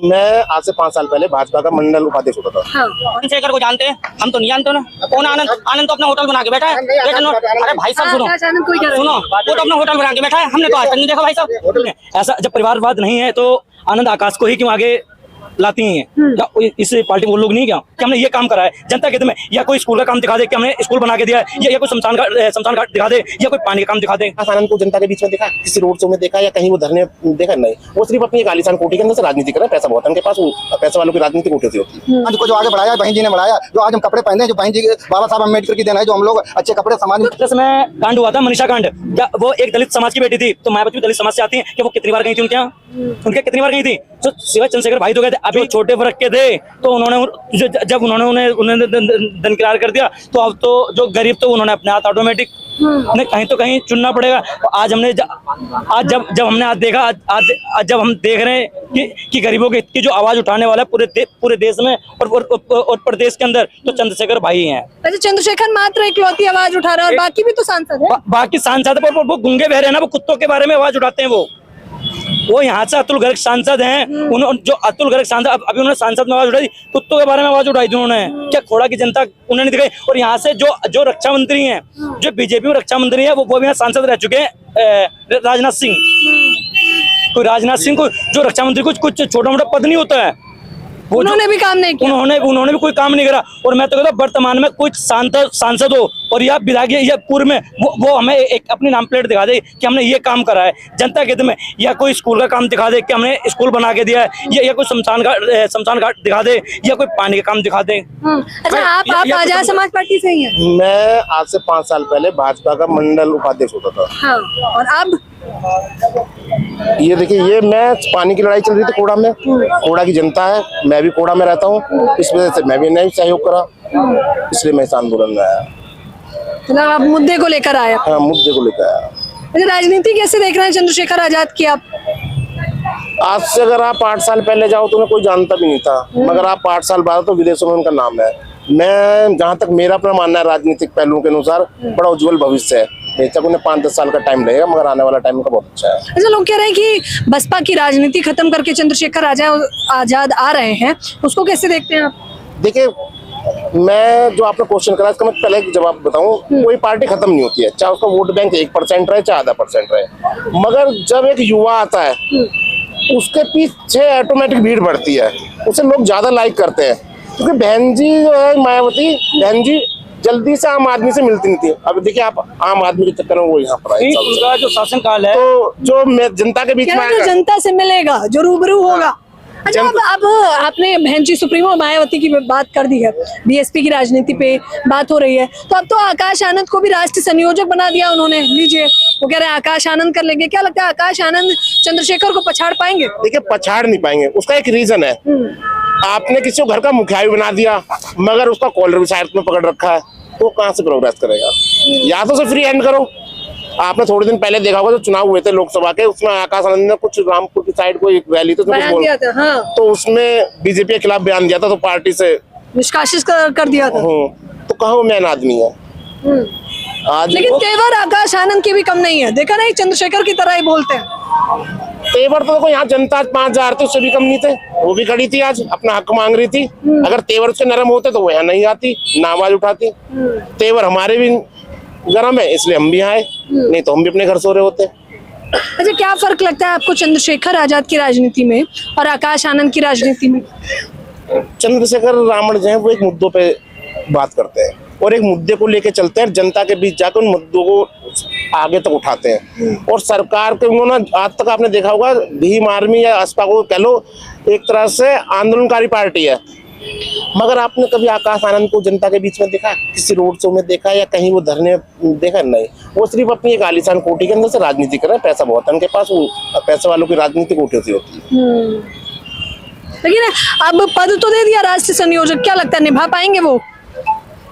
मैं आज से 5 साल पहले भाजपा का मंडल उपाध्यक्ष होता था। चंद्रशेखर को जानते हैं, हम तो नहीं जानते ना। कौन आनंद? आनंद तो अपना होटल बना के बैठा है। अरे भाई साहब सुनो, वो तो अपना होटल बना के बैठा है, हमने तो आज तक नहीं देखा भाई साहब। ऐसा जब परिवारवाद नहीं है तो आनंद आकाश को ही क्यों आगे लाती हैं? इस पार्टी वो लोग नहीं क्या कि हमने ये काम करा है जनता के हित में, या कोई स्कूल का काम दिखा दे कि हमने स्कूल बना के दिया है, या कोई शमशान घाट दिखा दे, या कोई पानी का काम दिखा दे। आनंद को जनता के बीच में देखा, किसी रोड शो में देखा, या कहीं वो धरने देखा? नहीं, वो सिर्फ अपनी एक आलीशान कोठी के अंदर से राजनीति कर रहा है। पैसा बहुत है उनके पास, पैसे वालों की राजनीति कोठी से होती है। को जो आगे बढ़ाया बहन जी ने बढ़ाया, जो आज हम कपड़े पहने जो बहन जी बाबा साहब अम्बेडकर की देना है, जो हम लोग अच्छे कपड़े समाज में। समय कांड हुआ था, मनीषा कांड, वो एक दलित समाज की बेटी थी, तो मायावती दलित समाज से आती है कि वो कितनी बार गई थी उनके यहाँ, उनके कितनी बार गई थी? तो शिवाजी चंद्रशेखर भाई तो गए थे, अभी छोटे वर्ग के थे, तो उन्होंने जब उन्होंने दनकिरार कर दिया, तो अब तो जो गरीब तो उन्होंने अपने हाथ ऑटोमेटिक ने कहीं तो कहीं चुनना पड़ेगा। आज हमने आज जब हमने आज देखा, आज जब हम देख रहे हैं कि गरीबों की जो आवाज उठाने वाला है पूरे देश में और प्रदेश के अंदर, तो चंद्रशेखर भाई हैं। चंद्रशेखर मात्र इकलौती आवाज उठा रहा है, और बाकी भी तो सांसद है। बाकी सांसद है, वो गूंगे बहरे हैं ना, वो कुत्तों के बारे में आवाज उठाते हैं। वो यहाँ से अतुल गर्ग सांसद हैं, जो अतुल गर्ग सांसद अभी उन्होंने सांसद में आवाज उठाई, कुत्तों के बारे में आवाज उठाई थी उन्होंने। क्या खोड़ा की जनता उन्होंने दिखाई? और यहाँ से जो रक्षा मंत्री हैं, जो बीजेपी में रक्षा मंत्री हैं, वो भी यहाँ सांसद रह चुके हैं। राजनाथ सिंह, कोई राजनाथ सिंह को जो रक्षा मंत्री कुछ छोटा मोटा पद नहीं होता है, उन्होंने भी काम नहीं किया, उन्होंने भी कोई काम नहीं करा। और मैं तो कहता हूँ वर्तमान में कुछ सांसद हो और या विधायक या पूर्व में वो हमें एक अपनी नाम प्लेट दिखा दे कि हमने ये काम करा है जनता के हित में, या कोई स्कूल का काम दिखा दे कि हमने स्कूल बना के दिया है, या कोई शमशान घाट दिखा दे, या कोई पानी का काम दिखा दे। अच्छा, आप आजाद समाज पार्टी से ही हैं? मैं आज से 5 साल पहले भाजपा का मंडल उपाध्यक्ष होता था। हाँ, और अब ये देखिए, ये मैं पानी की लड़ाई चल रही थी कोड़ा में, कोड़ा की जनता है, मैं भी कोड़ा में रहता हूँ, इस वजह से मैं भी नहीं सहयोग करा, इसलिए मैं इस आंदोलन में आया। मतलब आप मुद्दे को लेकर आए? हाँ, मुद्दे को लेकर आया। अच्छा, राजनीति कैसे देख रहे हैं चंद्रशेखर आजाद की आप? आज से अगर आप 8 साल पहले जाओ तो उन्हें कोई जानता भी नहीं था, मगर आप 8 साल बाद तो विदेशों में उनका नाम है। मैं जहाँ तक मेरा अपना मानना है राजनीतिक पहलुओं के अनुसार, बड़ा उज्जवल भविष्य है। बेशक उन्हें 5-10 साल का टाइम लगेगा, मगर आने वाला टाइम का बहुत अच्छा है। अच्छा, लोग कह रहे हैं कि बसपा की राजनीति खत्म करके चंद्रशेखर आजाद आ रहे हैं, उसको कैसे देखते हैं आप? देखिए, मैं जो आपने क्वेश्चन करा इसका मैं पहले एक जवाब बताऊं, कोई पार्टी खत्म नहीं होती है, चाहे उसका वोट बैंक 1% रहे चाहे 0.5% रहे, मगर जब एक युवा आता है उसके पीछे ऑटोमेटिक भीड़ बढ़ती है, उसे लोग ज्यादा लाइक करते हैं। क्योंकि बहन जी जो है मायावती बहन जी जल्दी से आम आदमी से मिलती नहीं थी। अब देखिए, आप आम आदमी के चक्कर में वो यहाँ पर आए, उनका जो शासन काल है, तो जो मैं जनता के बीच में जनता से मिलेगा, जो रूबरू होगा। अच्छा, अब आपने बहन जी सुप्रीमो मायावती की बात कर दी है, बीएसपी की राजनीति पे बात हो रही है, तो अब तो आकाश आनंद को भी राष्ट्रीय संयोजक बना दिया उन्होंने। लीजिए, वो कह रहे हैं आकाश आनंद कर लेंगे। क्या लगता है, आकाश आनंद चंद्रशेखर को पछाड़ पाएंगे? देखिए, पछाड़ नहीं पाएंगे, उसका एक रीजन है। आपने किसी को घर का मुखिया भी बना दिया, मगर उसका कॉलर भी साइड में पकड़ रखा है, तो कहाँ से प्रोग्रेस करेगा? या तो उसे फ्री हैंड करो। आपने थोड़े दिन पहले देखा होगा, जो चुनाव हुए थे लोकसभा के, उसमें आकाश आनंद ने कुछ रामपुर की साइड को एक रैली थी, हाँ। तो उसमें बीजेपी के खिलाफ बयान दिया था, तो पार्टी से निष्कासित कर दिया था। तो कहाँ वो मैन आदमी है आज? लेकिन तेवर आकाश आनंद की भी कम नहीं है, देखा नहीं, चंद्रशेखर की तरह ही बोलते हैं। तेवर तो देखो, यहाँ जनता 5,000 थे, उससे भी कम नहीं थे, वो भी खड़ी थी, आज अपना हक मांग रही थी। अगर तेवर उसके नरम होते तो वो यहाँ नहीं आती, ना आवाज उठाती। तेवर हमारे भी गरम है, इसलिए हम भी आए, नहीं तो हम भी अपने घर सो रहे होते। अच्छा, क्या फर्क लगता है आपको चंद्रशेखर आजाद की राजनीति में और आकाश आनंद की राजनीति में? चंद्रशेखर रावण जो है वो एक मुद्दों पे बात करते हैं और एक मुद्दे को लेके चलते हैं, जनता के बीच जाकर उन मुद्दों को आगे तक उठाते हैं। और सरकार के उन्होंने आज तक आपने देखा होगा, भीम आर्मी या असपा को कह लो, एक तरह से आंदोलनकारी पार्टी है, मगर आपने कभी आकाश आनंद को जनता के बीच में देखा, किसी रोड शो में देखा, या कहीं वो धरने देखा? नहीं, वो सिर्फ अपनी एक आलीशान कोठी के अंदर से राजनीति कर रहे हैं। पैसा बहुत है उनके पास, वो पैसे वालों की राजनीति कोठी से होती है। लेकिन अब पद तो दे दिया राष्ट्रीय संयोजक, क्या लगता है निभा पाएंगे वो?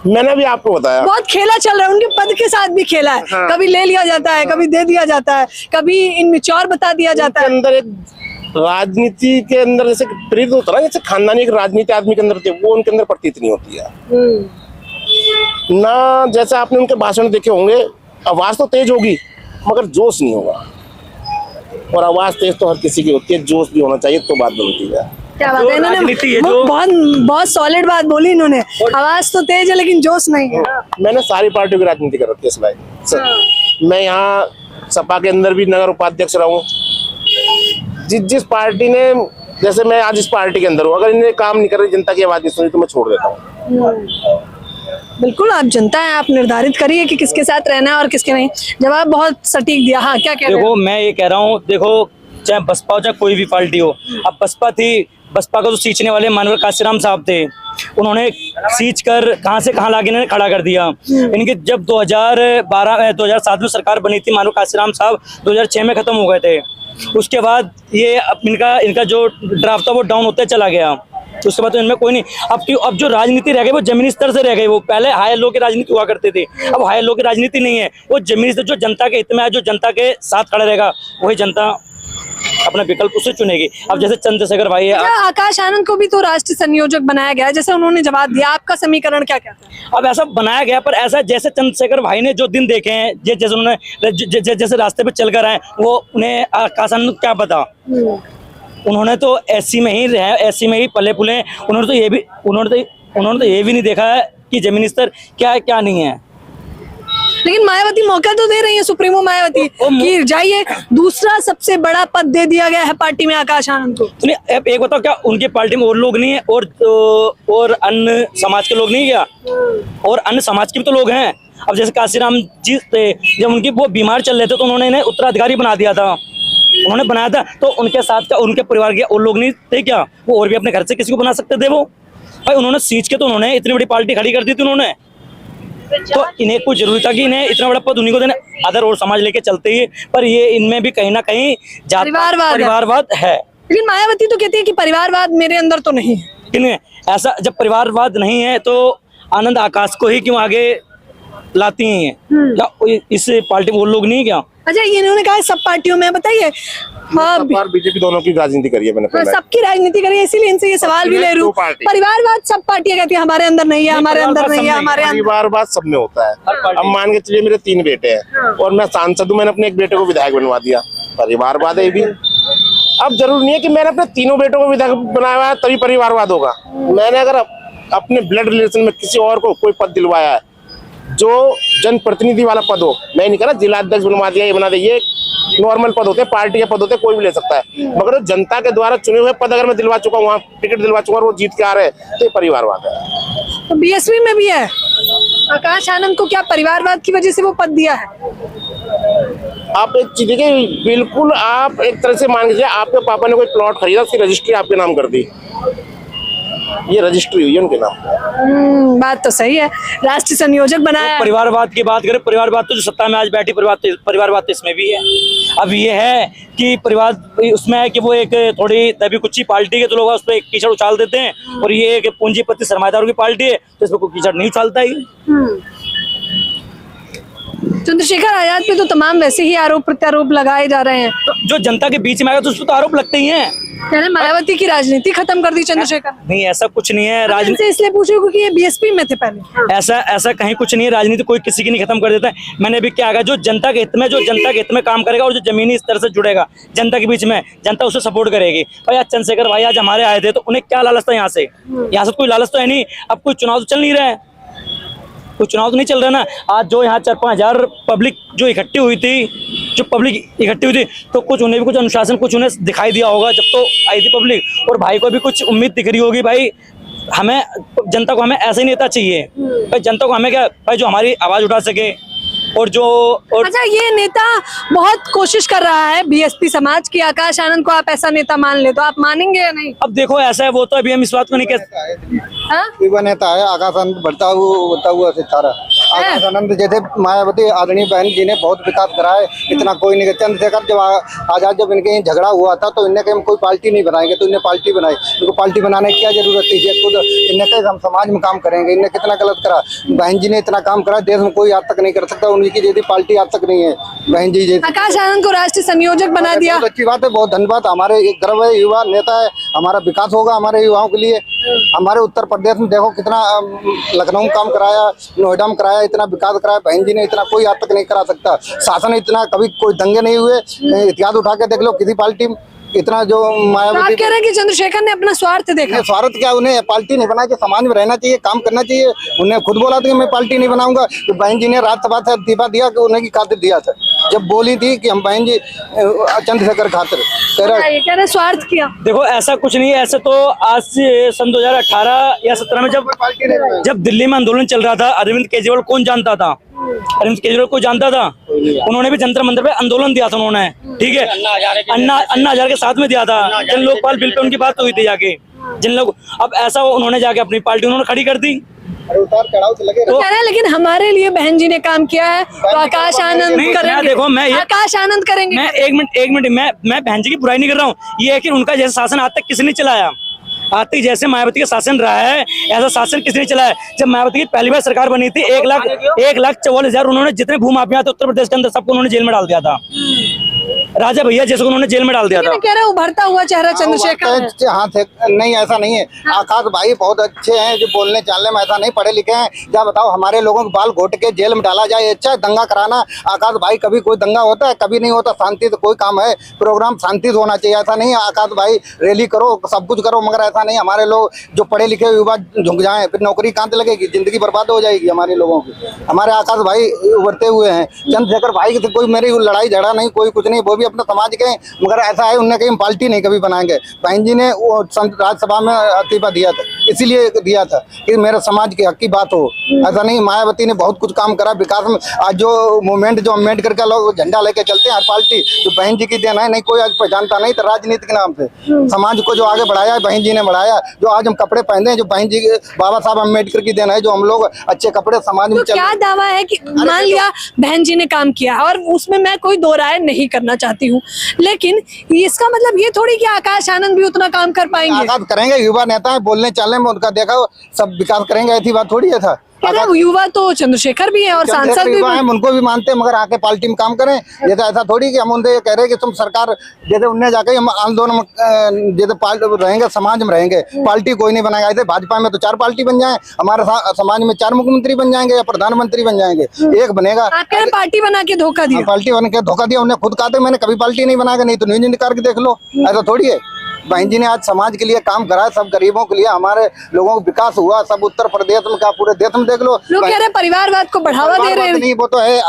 मैंने भी आपको बताया, बहुत खेला चल रहा है, उनके पद के साथ भी खेला है। हाँ। कभी ले लिया जाता है, कभी दे दिया जाता है, कभी इनमेच्योर बता दिया जाता है। अंदर एक राजनीति के अंदर जैसे प्रेरित होता है, जैसे खानदानी एक राजनीति आदमी के अंदर होती है, वो उनके अंदर प्रतीत नहीं होती है ना। जैसे आपने उनके भाषण देखे होंगे, आवाज तो तेज होगी मगर जोश नहीं होगा, और आवाज तेज तो हर किसी की होती है, जोश भी होना चाहिए तो बात बनती है। क्या बात जो है, इन्होंने राजनीति है, बहुत बहुत सॉलिड बात बोली इन्होंने। आवाज तो तेज है लेकिन जोश नहीं है। मैंने सारी पार्टियों की राजनीति कर रखी है इस भाई सर। मैं यहाँ सपा के अंदर भी नगर उपाध्यक्ष रहा हूँ। जिस पार्टी ने, जैसे मैं आज इस पार्टी के अंदर हूँ, अगर इन्हें काम नहीं कर रही, जनता की आवाज नहीं सुनी, तो मैं छोड़ देता हूँ। बिल्कुल, आप जनता है, आप निर्धारित करिए कि किसके साथ रहना है और किसके नहीं। जवाब बहुत सटीक दिया। हाँ, क्या कह रहे देखो मैं ये कह रहा हूँ, देखो चाहे बसपा हो चाहे कोई भी पार्टी हो, अब बसपा थी, बसपा को तो सींचने वाले मानवर काशीराम साहब थे, उन्होंने सींच कर कहां से कहां लाके इन्होंने खड़ा कर दिया। इनके जब 2007 में सरकार बनी थी, मानवर काशीराम साहब 2006 में खत्म हो गए थे। उसके बाद ये इनका जो ड्राफ्ट था वो डाउन होते चला गया। उसके बाद तो इनमें कोई नहीं। अब जो राजनीति रह गई वो जमीनी स्तर से रह गई। वो पहले हायर लो की राजनीति हुआ करते थे, अब हायर लो की राजनीति नहीं है। वो जमीनी स्तर, जो जनता के हित में है, जो जनता के साथ खड़ा रहेगा, वही जनता अपना विकल्प उससे चुनेगी। अब जैसे चंद्रशेखर भाई है, आकाश आनंद को भी तो राष्ट्रीय संयोजक बनाया गया है, जैसे उन्होंने जवाब दिया। आपका समीकरण क्या कहता है? अब ऐसा बनाया गया, पर ऐसा जैसे चंद्रशेखर भाई ने जो दिन देखे हैं, जैसे उन्होंने जैसे रास्ते पे चल कर आए, वो उन्हें आकाश आनंद को क्या पता। उन्होंने तो ऐसी में ही रहे, ऐसी में ही पले पुले। उन्होंने तो ये भी नहीं देखा है कि जमीनी स्तर क्या है क्या नहीं है। लेकिन मायावती मौका तो दे रही है, सुप्रीमो मायावती कि जाइए, दूसरा सबसे बड़ा पद दे दिया गया है पार्टी में आकाश आनंद को। सुनिए, अब एक बताओ, क्या उनकी पार्टी में और लोग नहीं है और अन्य समाज के लोग नहीं क्या? और अन्य समाज के भी तो लोग हैं। अब जैसे काशीराम जी थे, जब उनकी वो बीमार चल रहे थे तो उन्होंने इन्हें उत्तराधिकारी बना दिया था। उन्होंने बनाया था तो उनके साथ का उनके परिवार के और लोग नहीं थे क्या? वो और भी अपने घर से किसी को बना सकते थे वो भाई। उन्होंने सींच के तो उन्होंने इतनी बड़ी पार्टी खड़ी कर दी थी उन्होंने। तो इन्हें कोई जरूरी था कि इन्हें इतना बड़ा पद उन्हीं को देना? अदर और समाज लेके चलते ही, पर ये इनमें भी कहीं ना कहीं परिवारवाद है। लेकिन मायावती तो कहती है कि परिवारवाद मेरे अंदर तो नहीं है। किन्हें ऐसा, जब परिवारवाद नहीं है तो आनंद आकाश को ही क्यों आगे लाती हैं? इस पार्टी में वो लोग नहीं क्या? अच्छा, ये इन्होंने कहा है सब पार्टियों में, बताइए। हाँ, और बीजेपी दोनों की राजनीति करी है मैंने। हाँ, सबकी राजनीति करी है, इसीलिए इनसे ये सवाल भी ले रही हूँ। परिवारवाद सब पार्टियां कहती है हमारे अंदर नहीं है, हमारे अंदर नहीं है, हमारे अंदर। परिवारवाद सब में होता है। अब मान के चलिए मेरे 3 बेटे हैं और मैं सांसद हूँ, मैंने अपने एक बेटे को विधायक बनवा दिया, परिवारवाद है भी। अब जरूर नहीं है कि मैंने अपने तीनों बेटों को विधायक बनाया है तभी परिवारवाद होगा। मैंने अगर अपने ब्लड रिलेशन में किसी और को कोई पद दिलवाया है जो जनप्रतिनिधि वाला पद हो, मैं नहीं कह रहा जिला अध्यक्ष बनवा दिया, ये बना दिया, ये नॉर्मल पद होते हैं, पार्टी के पद होते हैं, कोई भी ले सकता है। मगर जनता के द्वारा चुने हुए पद अगर मैं दिलवा चुका हूँ, वहाँ टिकट दिलवा चुका और वो जीत के आ रहे हैं, तो ये परिवारवाद है। तो बीएसपी में भी है। आकाश आनंद को क्या परिवारवाद की वजह से वो पद दिया है? आप एक चीज देखिए, बिल्कुल आप एक तरह से मान लीजिए आपके पापा ने कोई प्लॉट खरीदा, उसकी रजिस्ट्री आपके नाम कर दी, ये रजिस्ट्री हुई है उनके नाम। बात तो सही है, राष्ट्रीय संयोजक बनाया। तो परिवारवाद की बात करें, परिवारवाद तो जो सत्ता में आज बैठी परिवारवाद तो इसमें भी है। अब ये है कि परिवार उसमें है कि वो एक थोड़ी दबी कुच्ची पार्टी है तो लोग उस पर कीचड़ उछाल देते हैं, और ये एक पूंजीपति सरमाएदारों की पार्टी है तो इसमें कोई कीचड़ नहीं उछालता ही। चंद्रशेखर आजाद पे तो तमाम वैसे ही आरोप प्रत्यारोप लगाए जा रहे हैं। तो जो जनता के बीच में आएगा तो उस पर तो आरोप लगते ही हैं। कहने मायावती की राजनीति खत्म कर दी चंद्रशेखर। नहीं, ऐसा कुछ नहीं है। राजनीति से इसलिए पूछे क्योंकि ये बीएसपी में थे पहले। ऐसा कहीं कुछ नहीं है। राजनीति कोई किसी की नहीं खत्म कर देता है। मैंने भी क्या कहा, जो जनता के हित में काम करेगा और जो जमीनी स्तर से जुड़ेगा जनता के बीच में, जनता उसे सपोर्ट करेगी। भाई आज चंद्रशेखर भाई आज हमारे आए थे तो उन्हें क्या लालच था? यहाँ से कोई लालच तो है नहीं। अब कोई चुनाव तो चल नहीं रहा है, कोई चुनाव तो नहीं चल रहा ना। आज जो यहाँ 4-5 हजार पब्लिक जो इकट्ठी हुई थी, तो कुछ उन्हें भी कुछ अनुशासन कुछ उन्हें दिखाई दिया होगा जब तो आई थी पब्लिक, और भाई को भी कुछ उम्मीद दिख रही होगी। भाई हमें, जनता को हमें ऐसे नेता चाहिए भाई। जनता को हमें क्या भाई, जो हमारी आवाज उठा सके और अच्छा, ये नेता बहुत कोशिश कर रहा है बीएसपी समाज की, आकाश आनंद को आप ऐसा नेता मान ले तो आप मानेंगे या नहीं? अब देखो ऐसा है, वो तो अभी हम इस बात को नहीं कहते। युवा नेता है आकाश आनंद, बढ़ता हुआ सितारा। आकाश आनंद जैसे मायावती आदरणीय बहन जी ने बहुत विकास करा है, इतना कोई नहीं। चंद्रशेखर जब आजाद जब इनके झगड़ा हुआ था तो इनने हम कोई पार्टी नहीं बनाएंगे, तो इन्हें पार्टी बनाई। इनको पार्टी बनाने की क्या जरूरत थी? खुद इन्हें कहे हम समाज में काम करेंगे। इन्हें कितना गलत करा, बहन जी ने इतना काम करा, देश में कोई आज तक नहीं कर सकता। उनकी जैसी पार्टी आज तक नहीं है बहन जी जैसी। आकाश आनंद को राष्ट्रीय संयोजक बना दिया, बहुत अच्छी बात है, बहुत धन्यवाद। हमारे एक गर्व है, युवा नेता है, हमारा विकास होगा हमारे युवाओं के लिए। हमारे उत्तर प्रदेश में देखो कितना, लखनऊ में काम कराया, नोएडा में कराया, इतना विकास कराया बहन जी ने, इतना कोई आज तक नहीं करा सकता। शासन इतना, कभी कोई दंगे नहीं हुए, इतिहास उठा के देख लो किसी पार्टी में। इतना जो तो आप मायावती कह रहे हैं कि चंद्रशेखर ने अपना स्वार्थ देखा। स्वार्थ क्या, उन्हें पार्टी नहीं बना के समाज में रहना चाहिए, काम करना चाहिए। उन्हें खुद बोला था कि मैं पार्टी नहीं बनाऊंगा। तो बहन जी ने राज्यसभा से इस्तीफा दिया कि उन्हें की खातिर दिया था, जब बोली थी कि हम बहन जी चंद्रशेखर खातिर ये कह रहे स्वार्थ किया। देखो ऐसा कुछ नहीं है। ऐसे तो आज से सन 2018 या 17 में जब दिल्ली में आंदोलन चल रहा था, अरविंद केजरीवाल कौन जानता था? अरविंद केजरीवाल को जानता था? उन्होंने भी जंतर मंतर पे आंदोलन दिया था उन्होंने, ठीक है, अन्ना हजारे के साथ में दिया था। जन लोकपाल बिल पे उनकी बात हुई थी जाके, जिन लोग अब ऐसा उन्होंने जाके अपनी पार्टी उन्होंने खड़ी कर दी। उतार चढ़ाव तो लगे तो कह रहे हैं लेकिन हमारे लिए बहन जी ने काम किया है तो आकाश आनंद करेंगे। देखो मैं आकाश आनंद करेंगे। मैं एक मिनट मैं बहन जी की बुराई नहीं कर रहा हूँ। ये है कि उनका जैसा शासन आज तक किसने चलाया? आज तक जैसे मायावती का शासन रहा है ऐसा शासन किसने चलाया? जब मायावती की पहली बार सरकार बनी थी 1,44,000 उन्होंने जितने भूमाफिया थे उत्तर प्रदेश के अंदर सबको उन्होंने जेल में डाल दिया था। राजा भैया जैसे उन्होंने जेल में डाल दिया था। कह रहे उभरता हुआ चेहरा चंद्रशेखर। हाँ थे, नहीं ऐसा नहीं है। आकाश भाई बहुत अच्छे हैं, जो बोलने चालने में ऐसा नहीं, पढ़े लिखे हैं। क्या बताओ, हमारे लोगों के बाल घोट के जेल में डाला जाए, अच्छा है दंगा कराना? आकाश भाई कभी कोई दंगा होता है? कभी नहीं होता। शांति से कोई काम है, प्रोग्राम शांति से होना चाहिए। ऐसा नहीं है आकाश भाई रैली करो सब कुछ करो, मगर ऐसा नहीं। हमारे लोग जो पढ़े लिखे युवा झुक जाए, फिर नौकरी कहाँ से लगेगी? जिंदगी बर्बाद हो जाएगी हमारे लोगों की। हमारे आकाश भाई उभरते हुए हैं। चंद्रशेखर भाई से कोई मेरी लड़ाई झगड़ा नहीं, कोई कुछ नहीं, वो भी अपने समाज के, मगर ऐसा है उन्होंने कहीं पार्टी नहीं कभी बनाएंगे। बहन जी ने वो राज्यसभा में इस्तीफा दिया था, इसीलिए दिया था कि मेरे समाज के हक की बात हो। ऐसा नहीं, मायावती ने बहुत कुछ काम करा विकास में। आज जो मूवमेंट जो अम्बेडकर का लोग झंडा लेके चलते हैं हर पार्टी, तो बहन जी की देना है। नहीं कोई आज पहचानता नहीं, तो राजनीति के नाम से समाज को जो आगे बढ़ाया है बहन जी ने बढ़ाया। जो आज हम कपड़े पहनते हैं, जो बहन जी बाबा साहब अम्बेडकर की देना है, जो हम लोग अच्छे कपड़े समाज में तो क्या दावा है कि मान लिया बहन जी ने काम किया और उसमें मैं कोई दो राय नहीं करना चाहती हूँ, लेकिन इसका मतलब ये थोड़ी कि आकाश आनंद भी उतना काम कर पाएंगे। आकाश करेंगे, युवा नेता है, बोलने चलने में उनका देखा सब विकास करेंगे, ऐसी बात थोड़ी है था। युवा तो चंद्रशेखर भी है और सांसद भी हैं, उनको भी मानते हैं, मगर आके पार्टी में काम करें। जैसे ऐसा थोड़ी कि हम उनसे कह रहे हैं कि तुम सरकार, जैसे उनने जाके हम आंदोलन में जैसे रहेंगे, समाज में रहेंगे, पार्टी कोई नहीं बनाएगा। ऐसे भाजपा में तो 4 पार्टी बन जाए, हमारे समाज में 4 मुख्यमंत्री बन जाएंगे या प्रधानमंत्री बन जाएंगे, एक बनेगा। आप कह रहे पार्टी बना के धोखा दिया? पार्टी बन के धोखा दिया। उन्हें खुद कहा था मैंने कभी पार्टी नहीं बनाएगा, नहीं तो न्यूज निकाल के देख लो। ऐसा थोड़ी है। बहन जी ने आज समाज के लिए काम करा, सब गरीबों के लिए, हमारे लोगों को विकास हुआ। सब उत्तर प्रदेश में क्या पूरे देश में देख लो। लोग कह रहे परिवारवाद को बढ़ावा दे रहे हैं। नहीं, वो तो है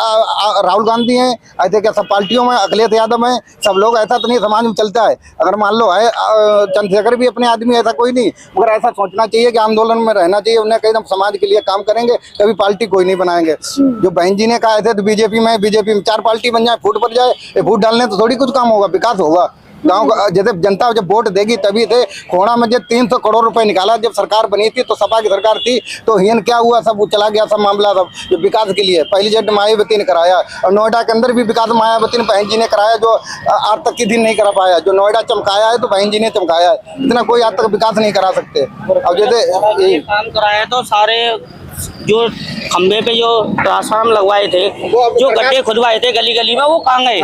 राहुल गांधी हैं, ऐसे क्या सब पार्टियों में अखिलेश यादव हैं, सब लोग। ऐसा तो नहीं समाज में चलता है। अगर मान लो है चंद्रशेखर भी अपने आदमी, ऐसा कोई नहीं, मगर ऐसा सोचना चाहिए कि आंदोलन में रहना चाहिए। उन्हें कहीं हम समाज के लिए काम करेंगे, कभी पार्टी कोई नहीं बनाएंगे। जो बहन जी ने कहा ऐसे तो बीजेपी में 4 पार्टी बन जाए, फूट पड़ जाए, फूट डालने तो थोड़ी कुछ काम होगा, विकास होगा गाँव का। जैसे जनता जब वोट देगी तभी थे। खोड़ा में जब 300 करोड़ रुपए निकाला, जब सरकार बनी थी तो सपा की सरकार थी, तो हियन क्या हुआ, सब चला गया सब मामला। सब जो विकास के लिए पहली जेट मायावती ने कराया, और नोएडा के अंदर भी विकास मायावती ने बहन जी ने कराया, जो आज तक किसी नहीं करा पाया। जो नोएडा चमकाया है तो बहन जी ने चमकाया है, इतना कोई आज तक विकास नहीं करा सकते। अब जैसे काम कराया तो सारे जो खंबे पे जो ट्रांसफार्मर लगवाए थे, जो गड्ढे खुदवाए थे गली गली में, वो कहाँ गए?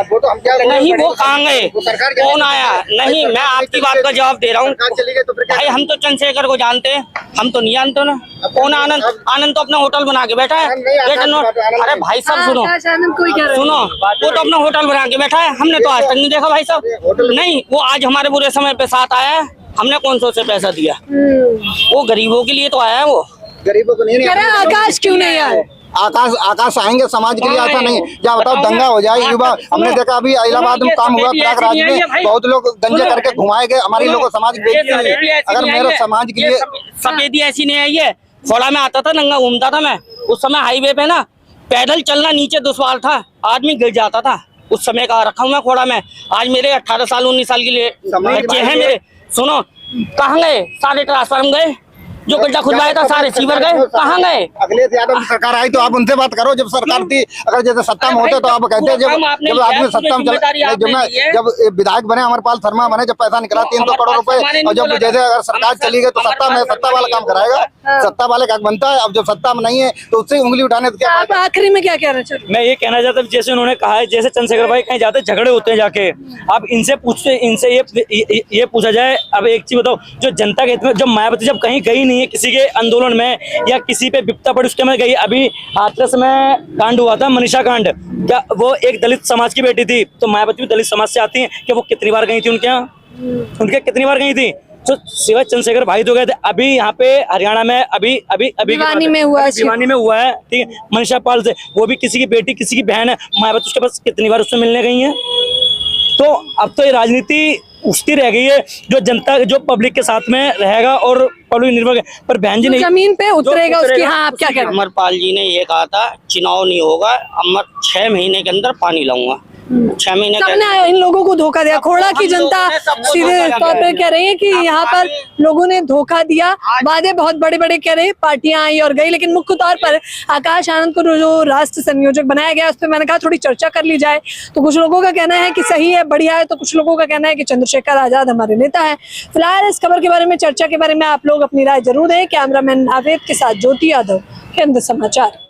नहीं, वो कहाँ गए? कौन आया? नहीं, मैं आपकी बात का जवाब दे रहा हूँ भाई। हम तो चंद्रशेखर को जानते हैं, हम तो नहीं जानते ना। कौन आनंद? आनंद तो अपना होटल बना के बैठा है। अरे भाई साहब सुनो, वो तो अपना होटल बना के बैठा है। हमने तो आज तक नहीं देखा भाई साहब। नहीं, वो आज हमारे बुरे समय पे साथ आया है। हमने कौन सा उसे पैसा दिया? वो गरीबों के लिए तो आया है। वो गरीबों को नहीं। आकाश क्यों नहीं आए? आकाश आएंगे समाज के लिए। ऐसा नहीं क्या बताओ दंगा हो जाए युवा। हमने देखा अभी इलाहाबाद में काम हुआ, प्रयागराज में बहुत लोग गंजे करके घुमाए गए, हमारी लोगों समाज बेइज्जती। अगर मेरे समाज के लिए सफेदी ऐसी नहीं आई है। खोड़ा में आता था, नंगा घूमता था मैं उस समय। हाईवे पे ना पैदल चलना नीचे दुश्वार था, आदमी गिर जाता था। उस समय का रखा हूँ मैं खोड़ा में। आज मेरे 18 साल 19 साल के लिए बच्चे हैं मेरे। सुनो, कहाँ गए सारे ट्रांसफार्म? गए जो गड्ढा खुदवाया था सारे सीवर गए, कहाँ गए? अखिलेश यादव की सरकार आई तो आप उनसे बात करो। जब सरकार थी, अगर जैसे सत्ता में होते तो आप कहते जब आदमी सत्ता में जब विधायक बने, अमरपाल शर्मा बने, जब पैसा निकला 300 करोड़ रुपए, और जब जैसे अगर सरकार चली गई तो सत्ता वाला काम कराएगा, सत्ता वाले का बनता है। अब जब सत्ता में नहीं है तो उससे उंगली उठाने तो क्या? आप आखिरी में क्या कहना चाहते? मैं ये कहना चाहता हूँ, जैसे उन्होंने कहा है, जैसे चंद्रशेखर भाई कहीं जाते झगड़े होते हैं जाके, आप इनसे पूछते, इनसे ये पूछा जाए। अब एक चीज बताओ, जो जनता के हित में, जब मायावती जब कहीं गई नहीं है किसी के आंदोलन में या किसी पे विपता पड़ी उसके में गई। अभी हाथरस में कांड हुआ था, मनीषा कांड, क्या वो एक दलित समाज की बेटी थी, तो मायावती भी दलित समाज से आती है, कि वो कितनी बार गई थी उनके यहाँ? उनके कितनी बार गई थी? तो सिवाय चंद्रशेखर भाई तो गए थे। अभी यहाँ पे हरियाणा में अभी अभी अभी भिवानी में हुआ है। भिवानी में हुआ है, ठीक है। मनीषा पाल से, वो भी किसी की बेटी किसी की बहन है, मायावती उसके पास कितनी बार उससे मिलने गई है। तो अब तो ये राजनीति उसकी रह गई है जो जनता जो पब्लिक के साथ में रहेगा और पब्लिक निर्भर पर बहन जी नहीं जमीन पे उतरेगा उसकी। हाँ, आप क्या कह रहे हैं? अमरपाल जी ने ये कहा था चुनाव नहीं होगा, अमर 6 महीने के अंदर पानी लाऊंगा। 6 महीने के सबने इन लोगों को धोखा दिया। खोड़ा की जनता सीधे तौर पे कह रही है कि यहाँ पर लोगों ने धोखा दिया। वादे बहुत बड़े बड़े कर रहे, पार्टियां आई और गई, लेकिन मुख्य तौर पर आकाश आनंद को जो राष्ट्र संयोजक बनाया गया उस पर मैंने कहा थोड़ी चर्चा कर ली जाए। तो कुछ लोगों का कहना है कि सही है, बढ़िया है, तो कुछ लोगों का कहना है कि चंद्रशेखर आजाद हमारे नेता है। फिलहाल इस खबर के बारे में, चर्चा के बारे में आप लोग अपनी राय जरूर दें। कैमरामैन नावेद के साथ ज्योति यादव, केंद्र समाचार।